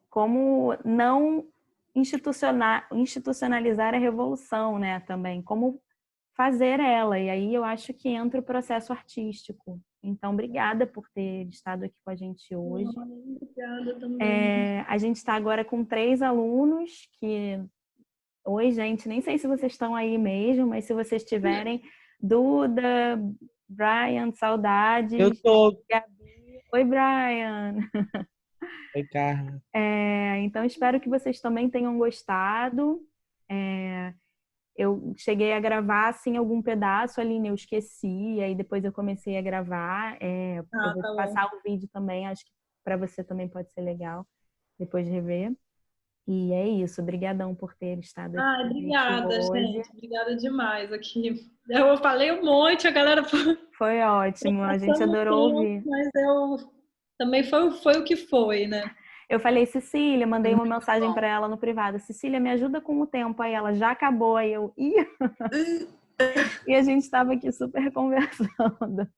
como não institucionalizar a revolução, né, também, como fazer ela, e aí eu acho que entra o processo artístico. Então, obrigada por ter estado aqui com a gente hoje. Obrigada também. A gente está agora com 3 alunos que... Oi, gente, nem sei se vocês estão aí mesmo, mas se vocês estiverem, Duda, Brian, saudades. Eu tô. Gabi. Oi, Brian. Oi, Carla. Então, espero que vocês também tenham gostado. Eu cheguei a gravar, assim, algum pedaço, Aline, eu esqueci, aí depois eu comecei a gravar. Eu vou Tá te passar o vídeo também, acho que para você também pode ser legal, depois de rever. E é isso, obrigadão por ter estado aqui Obrigada, hoje. gente. Obrigada demais aqui. Eu falei um monte, a galera Foi ótimo, a gente adorou ouvir. Mas também foi o que foi, né? Eu falei, Cecília, mandei uma mensagem bom. para ela no privado. Cecília, me ajuda com o tempo. Aí ela, já acabou. Aí eu, e a gente estava aqui super conversando.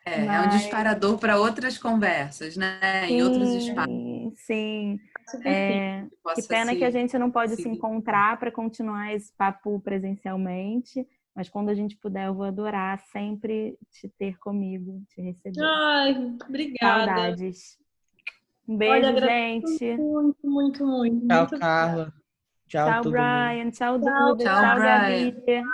É um disparador para outras conversas, né? Em outros espaços. Sim. Que Possa pena que a gente não pode se se encontrar para continuar esse papo presencialmente. Mas quando a gente puder, eu vou adorar sempre te ter comigo, te receber. Ai, obrigada. Saudades. Um beijo, Olha, gente. Muito, muito, muito. Tchau, Muito Carla. Tchau, Tchau, todo Brian. mundo. Tchau, Duda. Tchau, Tchau, Brian. Gabi. obrigada.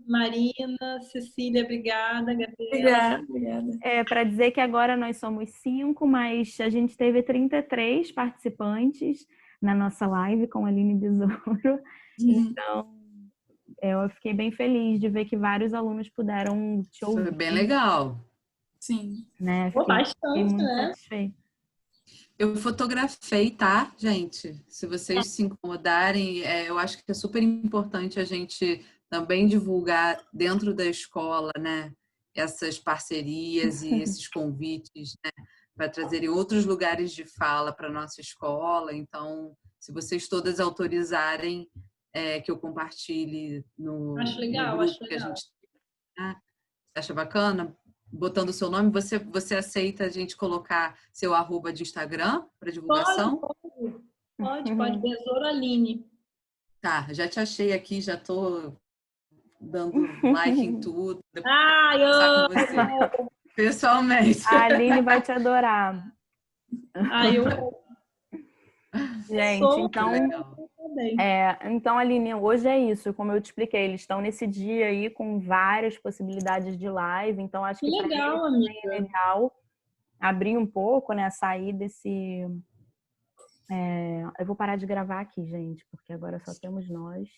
Marina, Cecília, obrigada. Gabriela. Obrigada. Para dizer que agora nós somos 5, mas a gente teve 33 participantes na nossa live com a Aline Besouro. Então, eu fiquei bem feliz de ver que vários alunos puderam te ouvir. Foi bem legal. Sim. Né? Pô, Fiquei bastante, muito né? satisfeita. Eu fotografei, tá, gente? Se vocês se incomodarem, eu acho que é super importante a gente também divulgar dentro da escola, né? Essas parcerias e esses convites, né? Para trazerem outros lugares de fala para a nossa escola. Então, se vocês todas autorizarem que eu compartilhe no Legal, grupo acho que a legal. gente... Né? Você acha bacana? Botando o seu nome, você aceita a gente colocar seu arroba de Instagram para divulgação? Pode. Besouro Aline. Tá, já te achei aqui, já tô dando like em tudo. Depois Ai, eu vou conversar com você pessoalmente. A Aline vai te adorar. eu Gente, então... também. Então, Aline, hoje é isso, como eu te expliquei, eles estão nesse dia aí com várias possibilidades de live, então acho que para eles legal, também amiga. é legal abrir um pouco, né, sair desse... Eu vou parar de gravar aqui, gente, porque agora só temos nós.